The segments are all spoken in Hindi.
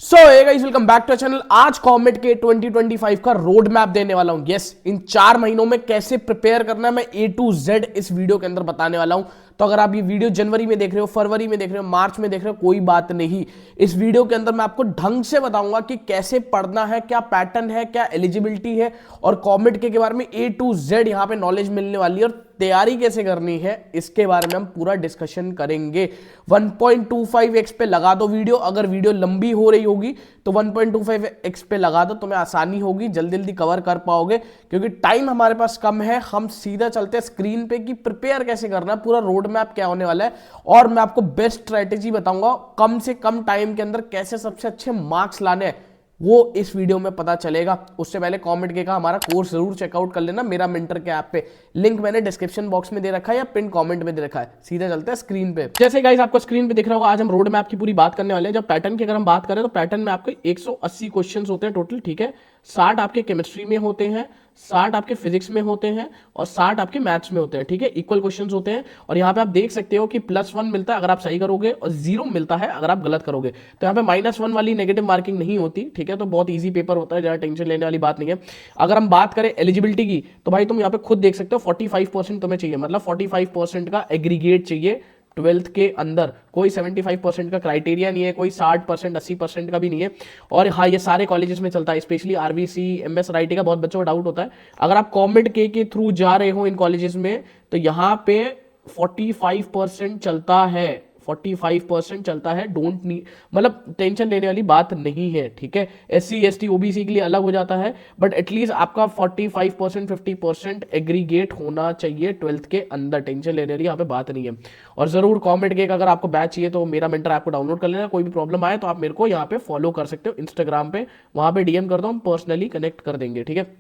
So guys welcome back to channel. आज कॉमेट के 2025 का रोड मैप देने वाला हूं। यस, इन 4 महीनों में कैसे प्रिपेयर करना है मैं A to Z इस वीडियो के अंदर बताने वाला हूं। तो अगर आप ये वीडियो जनवरी में देख रहे हो, फरवरी में देख रहे हो, मार्च में देख रहे हो, कोई बात नहीं। इस वीडियो के अंदर मैं आपको ढंग से बताऊंगा कि कैसे पढ़ना है, क्या पैटर्न है, क्या एलिजिबिलिटी है और कॉमेट के बारे में A to Z यहां पे नॉलेज मिलने वाली है और तैयारी कैसे करनी है इसके बारे में हम पूरा डिस्कशन करेंगे। 1.25x पे लगा दो वीडियो, अगर वीडियो लंबी हो रही होगी तो 1.25x पे लगा दो, तुम्हें आसानी होगी, जल्दी जल्दी कवर कर पाओगे क्योंकि टाइम हमारे पास कम है। हम सीधा चलते हैं स्क्रीन पे कि प्रिपेयर कैसे करना है, पूरा रोड मैप क्या होने वाला है और मैं आपको बेस्ट स्ट्रेटेजी बताऊंगा कम से कम टाइम के अंदर कैसे सबसे अच्छे मार्क्स लाने हैं, वो इस वीडियो में पता चलेगा। उससे पहले कॉमेट के का हमारा कोर्स जरूर चेकआउट कर लेना मेरा मेंटर के ऐप पे, लिंक मैंने डिस्क्रिप्शन बॉक्स में दे रखा है या पिन कमेंट में दे रखा है। सीधे चलते हैं स्क्रीन पे। जैसे गाइस आपको स्क्रीन पे दिख रहा होगा, आज हम रोड मैप की पूरी बात करने वाले हैं। जब पैटर्न की अगर हम बात करें तो पैटर्न में आपके 180 क्वेश्चन होते हैं टोटल, ठीक है। 60 आपके केमिस्ट्री में होते हैं, 60 आपके फिजिक्स में होते हैं और 60 आपके मैथ्स में होते हैं, ठीक है। इक्वल क्वेश्चंस होते हैं और यहाँ पे आप देख सकते हो कि +1 मिलता है अगर आप सही करोगे और 0 मिलता है अगर आप गलत करोगे। तो यहाँ पे -1 वाली नेगेटिव मार्किंग नहीं होती, ठीक है। तो बहुत ईजी पेपर होता है, ज़्यादा टेंशन लेने वाली बात नहीं है। अगर हम बात करें एलिजिबिलिटी की तो भाई तुम यहाँ पे खुद देख सकते हो 45% तुम्हें चाहिए, मतलब 45% का एग्रीगेट चाहिए 12th के अंदर। कोई 75% का क्राइटेरिया नहीं है, कोई 60% 80% का भी नहीं है। और हाँ, ये सारे कॉलेजेस में चलता है, स्पेशली RVC MS RIT का बहुत बच्चों को डाउट होता है। अगर आप कॉमेट के थ्रू जा रहे हो इन कॉलेजेस में तो यहाँ पे 45% चलता है, 45% चलता है। डोंट नी मतलब टेंशन लेने वाली बात नहीं है, ठीक है। SC ST OBC के लिए अलग हो जाता है, बट एटलीस्ट आपका 45% 50% एग्रीगेट होना चाहिए 12th के अंदर। टेंशन लेने वाली यहाँ पे बात नहीं है। और जरूर कॉमेट के अगर आपको बैच चाहिए तो मेरा मेंटर ऐप को डाउनलोड कर लेना। कोई भी प्रॉब्लम आए तो आप मेरे को यहाँ पे फॉलो कर सकते हो इंस्टाग्राम पे, वहां पे DM कर दो, हम पर्सनली कनेक्ट कर देंगे, ठीक है।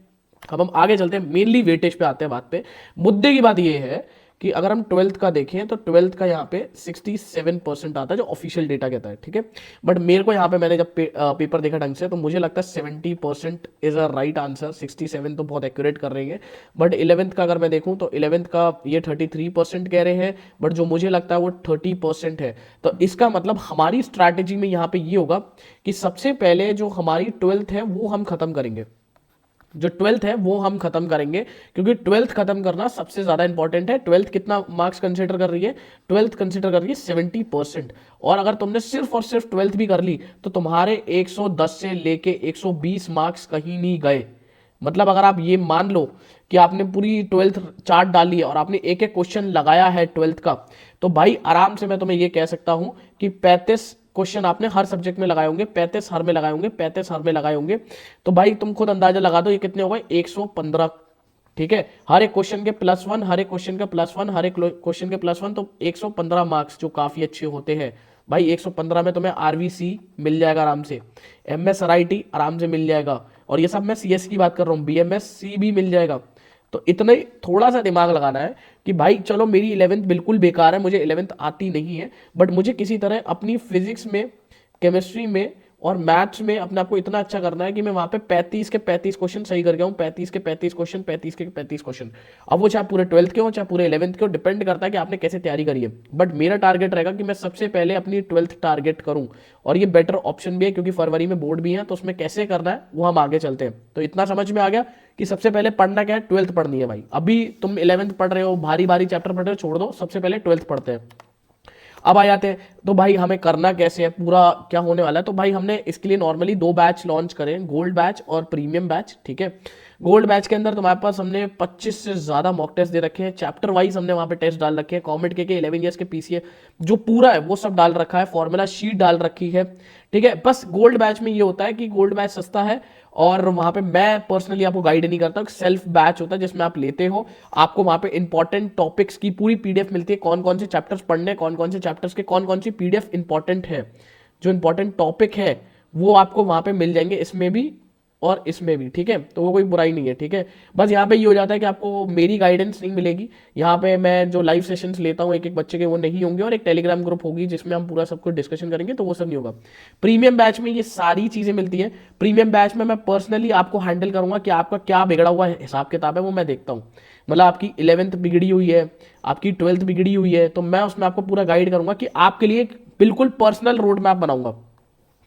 अब हम आगे चलते हैं, मेनली वेटेज पे आते हैं बात पे। मुद्दे की बात ये है कि अगर हम 12th का देखें तो 12th का यहाँ पे 67% आता है जो ऑफिशियल डेटा कहता है, ठीक है। बट मेरे को यहाँ पे मैंने जब पेपर देखा ढंग से तो मुझे लगता है 70% इज अ राइट आंसर। 67 तो बहुत एक्यूरेट कर रही है। बट 11th का अगर मैं देखूँ तो 11th का ये 33% कह रहे हैं, बट जो मुझे लगता है वो 30% है। तो इसका मतलब हमारी स्ट्रैटेजी में यहाँ पे ये होगा कि सबसे पहले जो हमारी 12th है वो हम खत्म करेंगे, जो 12th है वो हम खत्म करेंगे क्योंकि 12th खत्म करना सबसे ज्यादा इंपॉर्टेंट है। 12th कितना मार्क्स कंसीडर कर रही है? 12th कंसीडर कर रही है 70%। और अगर तुमने सिर्फ और सिर्फ 12th भी कर ली तो तुम्हारे 110 से लेके 120 मार्क्स कहीं नहीं गए। मतलब अगर आप ये मान लो कि आपने पूरी 12th चार्ट डाली है और आपने एक एक क्वेश्चन लगाया है 12th का, तो भाई आराम से मैं तुम्हें ये कह सकता हूं कि 35 क्वेश्चन आपने हर सब्जेक्ट में लगाए होंगे, 35 हर में लगाए होंगे, 35 हर में लगाए होंगे। तो भाई तुम खुद अंदाजा लगा दो ये कितने हो गए, 115, ठीक है। हर एक क्वेश्चन के +1, हर एक क्वेश्चन का +1, हर एक क्वेश्चन के +1, तो 115 मार्क्स जो काफी अच्छे होते हैं। भाई 115 में तुम्हें RVC मिल जाएगा आराम से, MS RIT आराम से मिल जाएगा, और ये सब मैं CS की बात कर रहा हूँ, BMS C भी मिल जाएगा। तो इतना ही थोड़ा सा दिमाग लगाना है कि भाई चलो मेरी 11th बिल्कुल बेकार है, मुझे 11th आती नहीं है, बट मुझे किसी तरह अपनी फिजिक्स में, केमिस्ट्री में और मैथ्स में अपने आपको इतना अच्छा करना है कि मैं वहां पे 35 के 35 क्वेश्चन सही कर गया हूँ। 35 के 35 क्वेश्चन, 35 के 35 क्वेश्चन। अब वो चाहे पूरे 12th के हो चाहे पूरे 11th के हो, डिपेंड करता है कि आपने कैसे तैयारी करी है। बट मेरा टारगेट रहेगा कि मैं सबसे पहले अपनी 12th टारगेट करूं, और ये बेटर ऑप्शन भी है क्योंकि फरवरी में बोर्ड भी है, तो उसमें कैसे करना है वो हम आगे चलते हैं। तो इतना समझ में आ गया कि सबसे पहले पढ़ना क्या है, 12th पढ़नी है भाई। अभी तुम 11th पढ़ रहे हो, भारी भारी चैप्टर पढ़ रहे हो, छोड़ दो, सबसे पहले 12th पढ़ते हैं। अब आ जाते हैं तो भाई हमें करना कैसे है, पूरा क्या होने वाला है। तो भाई हमने इसके लिए नॉर्मली 2 बैच लॉन्च करें, गोल्ड बैच और प्रीमियम बैच, ठीक है। गोल्ड बैच के अंदर तुम्हारे पास हमने 25 से ज्यादा मॉक टेस्ट दे रखे हैं, चैप्टर वाइज हमने वहां पे टेस्ट डाल रखे हैं। कॉमेट के 11 ईयर्स के PCA जो पूरा है वो सब डाल रखा है, फॉर्मूला शीट डाल रखी है, ठीक है। बस गोल्ड बैच में ये होता है कि गोल्ड बैच सस्ता है और वहां पे मैं पर्सनली आपको गाइड नहीं करता, सेल्फ बैच होता है जिसमें आप लेते हो, आपको वहां पे इंपॉर्टेंट टॉपिक्स की पूरी PDF मिलती है, कौन कौन से चैप्टर्स पढ़ने, कौन कौन से चैप्टर्स के कौन कौन सी PDF इंपॉर्टेंट है, जो इंपॉर्टेंट टॉपिक है वो आपको वहां पे मिल जाएंगे, इसमें भी और इसमें भी, ठीक है। तो वो कोई बुराई नहीं है, ठीक है। बस यहाँ पे ये हो जाता है कि आपको मेरी गाइडेंस नहीं मिलेगी। यहाँ पे मैं जो लाइव सेशंस लेता हूँ एक एक बच्चे के, वो नहीं होंगे, और एक टेलीग्राम ग्रुप होगी जिसमें हम पूरा सब कुछ डिस्कशन करेंगे, तो वो सब नहीं होगा। प्रीमियम बैच में ये सारी चीजें मिलती है। प्रीमियम बैच में मैं पर्सनली आपको हैंडल करूंगा कि आपका क्या बिगड़ा हुआ हिसाब किताब है वो मैं देखता हूँ। मतलब आपकी 11th बिगड़ी हुई है, आपकी 12th बिगड़ी हुई है, तो मैं उसमें आपको पूरा गाइड करूंगा कि आपके लिए बिल्कुल पर्सनल रोड मैप बनाऊंगा।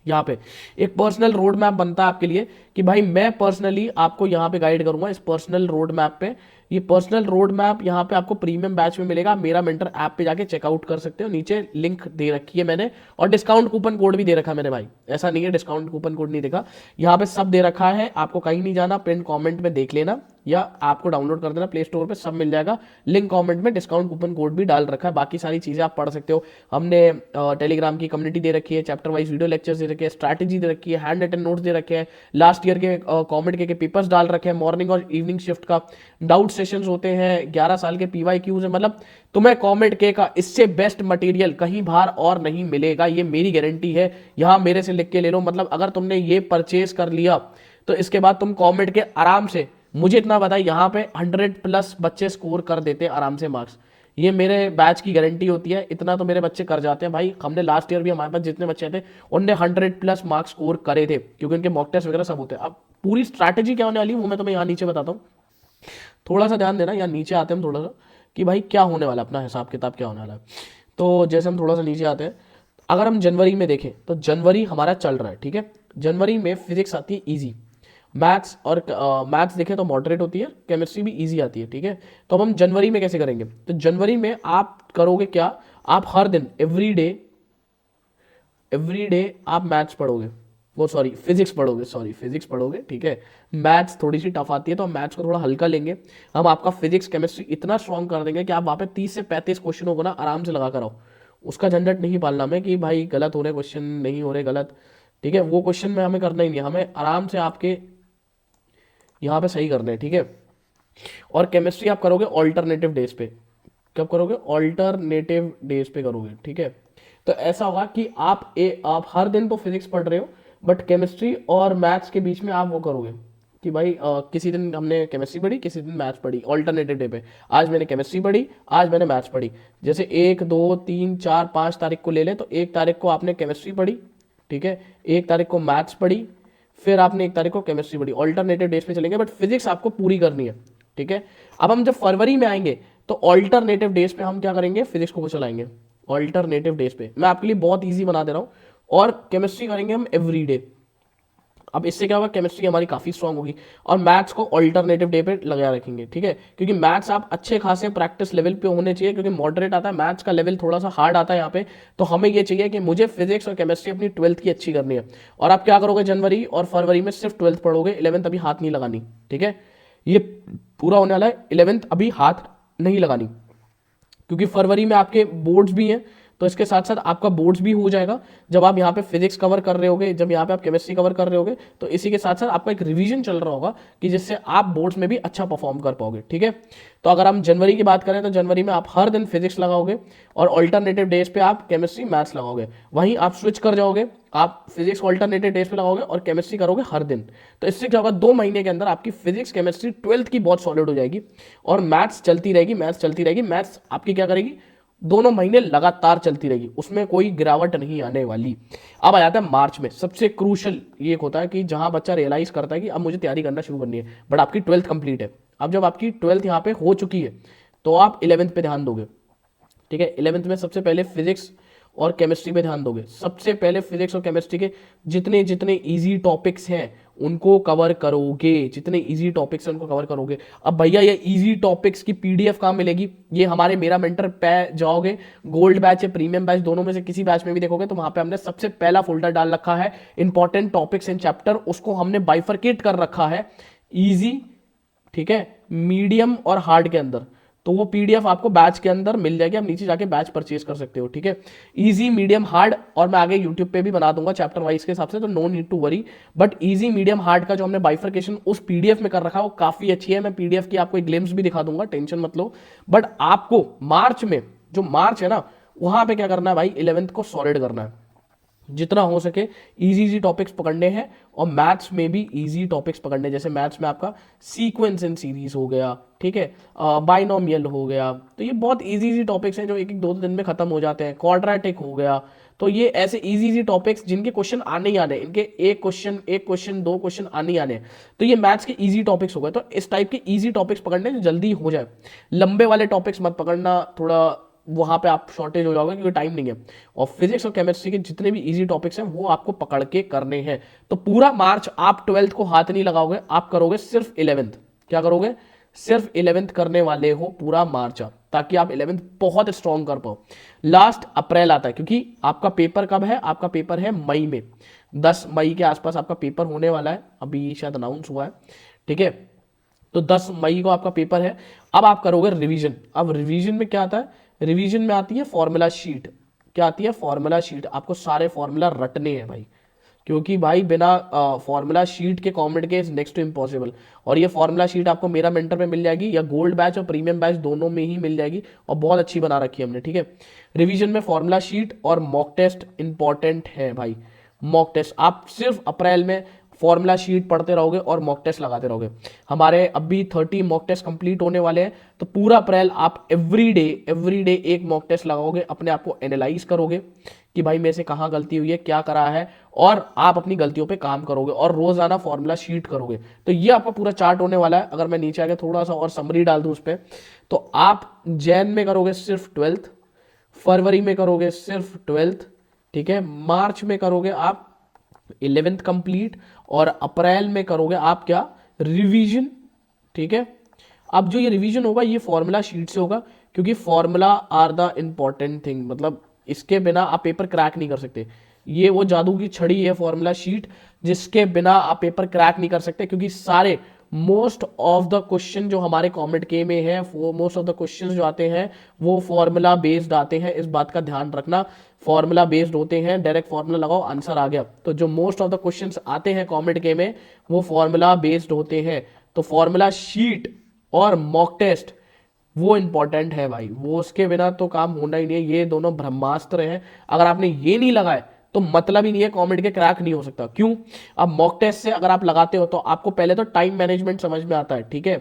यहाँ पे एक पर्सनल रोड मैप बनता है आपके लिए कि भाई मैं पर्सनली आपको यहाँ पे गाइड करूंगा इस पर्सनल रोड मैप पे। ये पर्सनल रोड मैप यहाँ पे आपको प्रीमियम बैच में मिलेगा। मेरा मेंटर ऐप पे जाके चेकआउट कर सकते हो, नीचे लिंक दे रखी है मैंने, और डिस्काउंट कूपन कोड भी दे रखा है मैंने भाई, ऐसा नहीं है डिस्काउंट कूपन कोड नहीं देखा, यहाँ पे सब दे रखा है। आपको कहीं नहीं जाना, पिन कमेंट में देख लेना या आपको डाउनलोड कर देना प्ले स्टोर पे, सब मिल जाएगा। लिंक कमेंट में डिस्काउंट कूपन कोड भी डाल रखा है। बाकी सारी चीजें आप पढ़ सकते हो। हमने टेलीग्राम की कम्युनिटी दे रखी है, चैप्टर वाइज वीडियो लेक्चर्स दे रखे हैं, स्ट्रैटेजी दे रखी है, हैंड रिटन नोट्स दे रखे हैं, लास्ट ईयर के कॉमेंट के पेपर्स डाल रखे हैं, मॉर्निंग और इवनिंग शिफ्ट का डाउट सेशंस होते हैं, 11 साल के PYQs है। मतलब तुम्हें कॉमेंट के का इससे बेस्ट मटेरियल कहीं बाहर और नहीं मिलेगा, ये मेरी गारंटी है। यहां मेरे से लिख के ले लो, मतलब अगर तुमने ये परचेज कर लिया तो इसके बाद तुम कॉमेंट के आराम से, मुझे इतना पता है यहाँ पे 100+ बच्चे स्कोर कर देते हैं आराम से मार्क्स, ये मेरे बैच की गारंटी होती है। इतना तो मेरे बच्चे कर जाते हैं भाई। हमने लास्ट ईयर भी हमारे पास जितने बच्चे थे उनने 100+ मार्क्स स्कोर करे थे, क्योंकि उनके मॉक टेस्ट वगैरह सब होते हैं। अब पूरी स्ट्रैटेजी क्या होने वाली है वो मैं तुम्हें यहाँ नीचे बताता हूँ, थोड़ा सा ध्यान देना। यहाँ नीचे आते हैं हम थोड़ा सा कि भाई क्या होने वाला है, अपना हिसाब किताब क्या होने वाला है। तो जैसे हम थोड़ा सा नीचे आते हैं, अगर हम जनवरी में देखें तो जनवरी हमारा चल रहा है, ठीक है। जनवरी में फिजिक्स आती है ईजी, मैथ्स और मैथ्स देखें तो मॉडरेट होती है, केमिस्ट्री भी इजी आती है, ठीक है। तो अब हम जनवरी में कैसे करेंगे, तो जनवरी में आप करोगे क्या, आप हर दिन एवरी डे आप मैथ्स पढ़ोगे, वो सॉरी फिजिक्स पढ़ोगे, फिजिक्स पढ़ोगे, ठीक है। मैथ्स थोड़ी सी टफ आती है तो हम मैथ्स को थोड़ा हल्का लेंगे। हम आपका फिजिक्स केमिस्ट्री इतना स्ट्रॉन्ग कर देंगे कि आप वहाँ पे 30 से 35 क्वेश्चनों को ना आराम से लगा कर आओ। उसका झंझट नहीं पालना हमें कि भाई गलत हो रहे क्वेश्चन, नहीं हो रहे गलत, ठीक है। वो क्वेश्चन में हमें करना ही नहीं, हमें आराम से आपके यहाँ पे सही करना है, ठीक है। और केमिस्ट्री आप करोगे ऑल्टरनेटिव डेज पे, कब करोगे, ऑल्टरनेटिव डेज पे करोगे, ठीक है। तो ऐसा होगा कि आप हर दिन तो फिजिक्स पढ़ रहे हो, बट केमिस्ट्री और मैथ्स के बीच में आप वो करोगे कि भाई किसी दिन हमने केमिस्ट्री पढ़ी, किसी दिन मैथ्स पढ़ी, ऑल्टरनेटिव डे पे आज मैंने केमिस्ट्री पढ़ी, आज मैंने मैथ्स पढ़ी। जैसे 1 2 3 4 5 तारीख को ले लें तो 1 तारीख को आपने केमिस्ट्री पढ़ी, ठीक है, 1 तारीख को मैथ्स पढ़ी, फिर आपने 1 तारीख को केमिस्ट्री पढ़ी। ऑल्टरनेटिव डेज पे चलेंगे, बट फिजिक्स आपको पूरी करनी है, ठीक है। अब हम जब फरवरी में आएंगे तो ऑल्टरनेटिव डेज पे हम क्या करेंगे, फिजिक्स को चलाएंगे ऑल्टरनेटिव डेज पे। मैं आपके लिए बहुत ईजी बना दे रहा हूँ। और केमिस्ट्री करेंगे हम एवरी डे। अब इससे क्या होगा, केमिस्ट्री हमारी काफी स्ट्रांग होगी। और मैथ्स को ऑल्टरनेटिव डे पे लगा रखेंगे, ठीक है, क्योंकि मैथ्स आप अच्छे खासे प्रैक्टिस लेवल पे होने चाहिए, क्योंकि मॉडरेट आता है मैथ्स का लेवल, थोड़ा सा हार्ड आता है यहाँ पे। तो हमें ये चाहिए कि मुझे फिजिक्स और केमिस्ट्री अपनी 12th की अच्छी करनी है। और आप क्या करोगे, जनवरी और फरवरी में सिर्फ 12th पढ़ोगे, 11th अभी हाथ नहीं लगानी, ठीक है। ये पूरा होने वाला है, 11th अभी हाथ नहीं लगानी, क्योंकि फरवरी में आपके बोर्ड्स भी हैं। तो इसके साथ साथ आपका बोर्ड्स भी हो जाएगा जब आप यहाँ पे फिजिक्स कवर कर रहे होगे, जब यहाँ पे आप केमिस्ट्री कवर कर रहे होगे, तो इसी के साथ साथ आपका एक रिवीजन चल रहा होगा कि जिससे आप बोर्ड्स में भी अच्छा परफॉर्म कर पाओगे, ठीक है। तो अगर हम जनवरी की बात करें तो जनवरी में आप हर दिन फिजिक्स लगाओगे और ऑल्टरनेटिव डेज पे आप केमिस्ट्री मैथ्स लगाओगे। वहीं आप स्विच कर जाओगे, आप फिजिक्स ऑल्टरनेटिव डेज पे लगाओगे और केमिस्ट्री करोगे हर दिन। तो इससे क्या होगा, 2 महीने के अंदर आपकी फिजिक्स केमिस्ट्री 12th की बहुत सॉलिड हो जाएगी और मैथ्स चलती रहेगी, मैथ्स आपकी क्या करेगी, 2 महीने लगातार चलती रहेगी, उसमें कोई गिरावट नहीं आने वाली। अब आ जाता है मार्च में, सबसे क्रूशल ये होता है कि जहां बच्चा रियलाइज करता है कि अब मुझे तैयारी करना शुरू करनी है, बट आपकी 12th कंप्लीट है। अब जब आपकी 12th यहाँ पे हो चुकी है तो आप 11th पे ध्यान दोगे, ठीक है। 11th में सबसे पहले फिजिक्स और केमिस्ट्री पे ध्यान दोगे। सबसे पहले फिजिक्स और केमिस्ट्री के जितने जितने इजी टॉपिक्स हैं उनको कवर करोगे, जितने इजी टॉपिक्स हैं उनको कवर करोगे। अब भैया ये इजी टॉपिक्स की PDF कहाँ मिलेगी, ये हमारे मेरा मेंटर पे जाओगे, गोल्ड बैच या प्रीमियम बैच दोनों में से किसी बैच में भी देखोगे तो वहां पे हमने सबसे पहला फोल्डर डाल रखा है इंपॉर्टेंट टॉपिक्स एंड चैप्टर, उसको हमने बाइफरकेट कर रखा है इजी, ठीक है, मीडियम और हार्ड के अंदर। तो वो PDF आपको बैच के अंदर मिल जाएगी, आप नीचे जाके बैच परचेज कर सकते हो, ठीक है। इजी, मीडियम, हार्ड, और मैं आगे यूट्यूब पे भी बना दूंगा चैप्टर वाइज के हिसाब से, तो no need to worry. But easy, medium, hard का जो हमने बाइफरकेशन उस PDF में कर रखा है वो काफी अच्छी है। मैं PDF की आपको एक ग्लिम्स भी दिखा दूंगा, टेंशन मत लो। बट आपको मार्च में, जो मार्च है ना, वहां पे क्या करना है भाई, 11th को सॉलिड करना है, जितना हो सके इजी टॉपिक्स पकड़ने हैं। और मैथ्स में भी इजी टॉपिक्स पकड़ने, जैसे मैथ्स में आपका सीक्वेंस एंड सीरीज हो गया, ठीक है, बाइनोमियल हो गया, तो ये बहुत इजी टॉपिक्स हैं जो 1-2 दिन में खत्म हो जाते हैं। क्वाड्रेटिक हो गया, तो ये ऐसे इजी टॉपिक्स जिनके क्वेश्चन आने ही आने, इनके एक क्वेश्चन 2 क्वेश्चन आने ही आने, तो ये मैथ्स के इजी टॉपिक्स हो गए। तो इस टाइप के इजी टॉपिक्स पकड़ने जो जल्दी हो जाए, लंबे वाले टॉपिक्स मत पकड़ना, थोड़ा वहां पे आप शॉर्टेज हो जाओगे क्योंकि टाइम नहीं है। और फिजिक्स और केमिस्ट्री के जितने भी इजी टॉपिक्स हैं वो आपको पकड़ के करने हैं। तो पूरा मार्च आप 12th को हाथ नहीं लगाओगे, आप करोगे सिर्फ 11th। क्या करोगे? सिर्फ 11th करने वाले हो पूरा मार्च आप, ताकि आप 11th बहुत स्ट्रॉन्ग कर पाओ। लास्ट अप्रैल आता है, क्योंकि आपका पेपर कब है? आपका पेपर है मई में, 10 मई के आसपास आपका पेपर होने वाला है, अभी शायद अनाउंस हुआ है। ठीक है, तो 10 मई को आपका पेपर है। अब आप करोगे रिवीजन। अब रिवीजन में क्या आता है? रिवीजन में आती है फॉर्मूला शीट। क्या आती है? Formula sheet. आपको सारे फॉर्मूला रटने हैं भाई, क्योंकि भाई बिना फॉर्मूला शीट के कॉमेंट के इज नेक्स्ट टू इम्पॉसिबल। और ये फॉर्मूला शीट आपको मेरा मेंटर पे मिल जाएगी, या गोल्ड बैच और प्रीमियम बैच दोनों में ही मिल जाएगी, और बहुत अच्छी बना रखी है हमने। ठीक है, रिवीजन में फॉर्मूला शीट और मॉक टेस्ट इंपॉर्टेंट है भाई। मॉक टेस्ट आप सिर्फ अप्रैल में फॉर्मूला शीट पढ़ते रहोगे और मॉक टेस्ट लगाते रहोगे। हमारे अभी 30 मॉक टेस्ट कंप्लीट होने वाले हैं, तो पूरा अप्रैल आप एवरी डे एक मॉक टेस्ट लगाओगे, अपने आप को एनालाइज करोगे कि भाई मेरे से कहाँ गलती हुई है, क्या करा है, और आप अपनी गलतियों पे काम करोगे और रोजाना फॉर्मूला शीट करोगे। तो ये आपका पूरा चार्ट होने वाला है। अगर मैं नीचे आके थोड़ा सा और समरी डाल दूं उस पर, तो आप जैन में करोगे सिर्फ 12th, फरवरी में करोगे सिर्फ 12th, ठीक है, मार्च में करोगे आप 11th कंप्लीट, और अप्रैल में करोगे आप क्या? रिवीजन। ठीक है, अब जो ये रिवीजन होगा ये फॉर्मूला शीट से होगा, क्योंकि formula are the important thing. मतलब इसके बिना आप पेपर क्रैक नहीं कर सकते। ये वो जादू की छड़ी है फॉर्मूला शीट, जिसके बिना आप पेपर क्रैक नहीं कर सकते, क्योंकि सारे मोस्ट ऑफ द क्वेश्चन जो हमारे कॉमेंट के में है, वो मोस्ट ऑफ द क्वेश्चन जो आते हैं वो फॉर्मूला बेस्ड आते हैं। इस बात का ध्यान रखना, फॉर्मूला बेस्ड होते हैं। डायरेक्ट फॉर्मूला लगाओ, आंसर आ गया। तो जो मोस्ट ऑफ द क्वेश्चंस आते हैं कॉमेंट के में वो फॉर्मूला बेस्ड होते हैं। तो फॉर्मूला शीट और मॉक टेस्ट वो इंपॉर्टेंट है भाई, वो उसके बिना तो काम होना ही नहीं है। ये दोनों ब्रह्मास्त्र हैं। अगर आपने ये नहीं लगाए तो मतलब ही नहीं है, कॉमेंट के क्रैक नहीं हो सकता। क्यों? अब मॉक टेस्ट से अगर आप लगाते हो तो आपको पहले तो टाइम मैनेजमेंट समझ में आता है। ठीक है,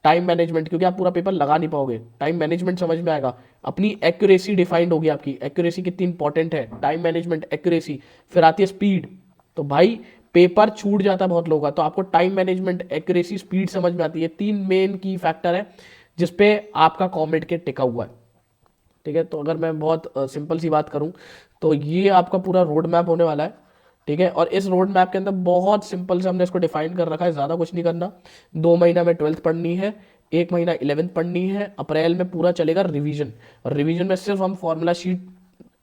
टाइम मैनेजमेंट, क्योंकि आप पूरा पेपर लगा नहीं पाओगे, टाइम मैनेजमेंट समझ में आएगा। अपनी एक्यूरेसी डिफाइंड होगी, आपकी एक्यूरेसी कितनी इंपॉर्टेंट है, टाइम मैनेजमेंट, एक्यूरेसी। फिर आती है स्पीड। तो भाई पेपर छूट जाता है बहुत लोगों का, तो आपको टाइम मैनेजमेंट, एक्यूरेसी, स्पीड समझ में आती है। 3 मेन की फैक्टर है जिसपे आपका कॉमेंट के टिका हुआ है। ठीक है, तो अगर मैं बहुत सिंपल सी बात करूं तो ये आपका पूरा रोड मैप होने वाला है। ठीक है, और इस रोड मैप के अंदर बहुत सिंपल से हमने इसको डिफाइन कर रखा है, ज़्यादा कुछ नहीं करना। 2 महीना में 12th पढ़नी है, 1 महीना 11th पढ़नी है, अप्रैल में पूरा चलेगा रिवीजन। और रिवीजन में सिर्फ हम फॉर्मूला शीट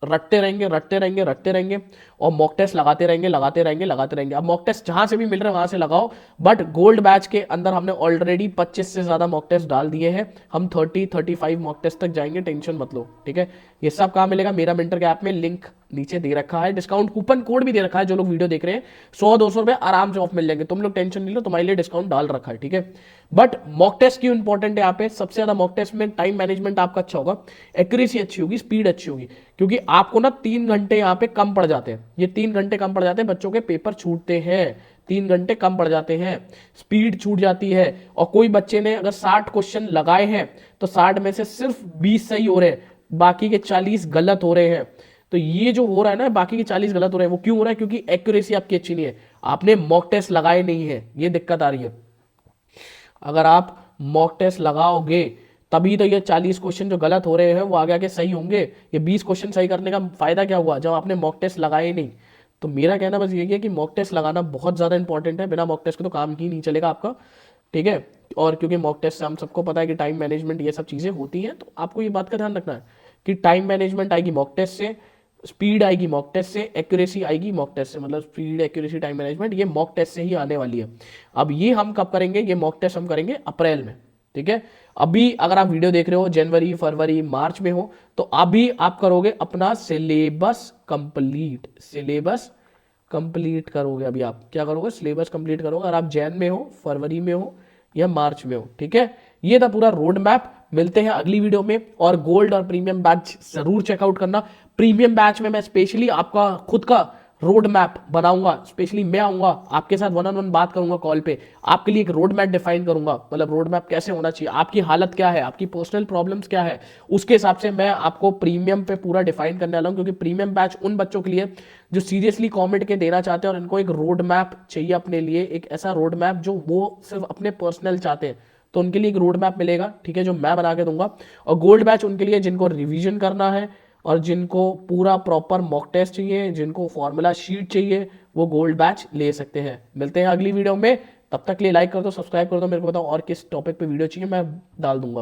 रटते रहेंगे, रटते रहेंगे, रटते रहेंगे, और मॉक टेस्ट लगाते रहेंगे, लगाते रहेंगे, लगाते रहेंगे। अब मॉक टेस्ट जहां से भी मिल रहे हैं वहां से लगाओ, बट गोल्ड बैच के अंदर हमने ऑलरेडी 25 से ज्यादा मॉक टेस्ट डाल दिए हैं। हम 30-35 मॉक टेस्ट तक जाएंगे, टेंशन मत लो। ठीक है, ये सब कहाँ मिलेगा? मेरा मेंटर के ऐप में, लिंक नीचे दे रखा है, डिस्काउंट कूपन कोड भी दे रखा है। जो लोग वीडियो देख रहे हैं 100-200 रुपए आराम से ऑफ मिल जाएंगे, तुम लोग टेंशन नहीं लो, तुम्हारे लिए डिस्काउंट डाल रखा है। ठीक है, बट मॉक टेस्ट क्यों इंपॉर्टेंट है यहाँ पे? सबसे ज्यादा मॉक टेस्ट में टाइम मैनेजमेंट आपका अच्छा होगा, एक्यूरेसी अच्छी होगी, स्पीड अच्छी होगी, क्योंकि आपको ना 3 घंटे यहाँ पे कम पड़ जाते हैं। ये 3 घंटे कम पड़ जाते हैं, बच्चों के पेपर छूटते हैं, 3 घंटे कम पड़ जाते हैं, स्पीड छूट जाती है। और कोई बच्चे ने अगर 60 क्वेश्चन लगाए हैं तो 60 में से सिर्फ 20 सही हो रहे हैं, बाकी के 40 गलत हो रहे हैं। तो ये जो हो रहा है ना, बाकी के 40 गलत हो रहे हैं, वो क्यों हो रहा है? क्योंकि एक्यूरेसी आपकी अच्छी नहीं है, आपने मॉक टेस्ट लगाए नहीं है, ये दिक्कत आ रही है। अगर आप मॉक टेस्ट लगाओगे तभी तो ये 40 क्वेश्चन जो गलत हो रहे हैं वो आगे आके सही होंगे। ये 20 क्वेश्चन सही करने का फायदा क्या हुआ जब आपने मॉक टेस्ट लगाए नहीं? तो मेरा कहना बस ये है कि मॉक टेस्ट लगाना बहुत ज़्यादा इंपॉर्टेंट है, बिना मॉक टेस्ट के तो काम ही नहीं चलेगा आपका। ठीक है, और क्योंकि मॉक टेस्ट से हम सबको पता है कि टाइम मैनेजमेंट ये सब चीज़ें होती हैं, तो आपको ये बात का ध्यान रखना है कि टाइम मैनेजमेंट आएगी मॉक टेस्ट से, स्पीड आएगी मॉक टेस्ट से, एक्यूरेसी आएगी मॉक टेस्ट से। मतलब स्पीड, एक्यूरेसी, टाइम मैनेजमेंट ये मॉक टेस्ट से ही आने वाली है। अब ये हम कब करेंगे? ये मॉक टेस्ट हम करेंगे अप्रैल में। ठीक है, अभी अगर आप वीडियो देख रहे हो जनवरी, फरवरी, मार्च में हो, तो अभी आप करोगे अपना सिलेबस कंप्लीट। सिलेबस कंप्लीट करोगे, अभी आप क्या करोगे? सिलेबस कंप्लीट करोगे। अगर आप जैन में हो, फरवरी में हो या मार्च में हो। ठीक है, ये था पूरा रोड मैप। मिलते हैं अगली वीडियो में, और गोल्ड और प्रीमियम बैच जरूर चेकआउट करना। प्रीमियम बैच में मैं स्पेशली आपका खुद का रोड मैप बनाऊंगा, स्पेशली मैं आऊंगा आपके साथ 1-on-1 बात करूंगा कॉल पे, आपके लिए एक रोड मैप डिफाइन करूंगा। मतलब रोड मैप कैसे होना चाहिए, आपकी हालत क्या है, आपकी पर्सनल प्रॉब्लम्स क्या है, उसके हिसाब से मैं आपको प्रीमियम पे पूरा डिफाइन करने वाला हूं। क्योंकि प्रीमियम बैच उन बच्चों के लिए जो सीरियसली कॉमेंट के देना चाहते हैं और इनको एक रोड मैप चाहिए अपने लिए, एक ऐसा रोड मैप जो वो सिर्फ अपने पर्सनल चाहते हैं। तो उनके लिए एक रोड मैप मिलेगा, ठीक है, जो मैं बना के दूंगा। और गोल्ड बैच उनके लिए जिनको रिवीजन करना है और जिनको पूरा प्रॉपर मॉक टेस्ट चाहिए, जिनको फॉर्मूला शीट चाहिए, वो गोल्ड बैच ले सकते हैं। मिलते हैं अगली वीडियो में, तब तक के लिए लाइक कर दो, सब्सक्राइब कर दो, मेरे को बताओ और किस टॉपिक पे वीडियो चाहिए, मैं डाल दूंगा।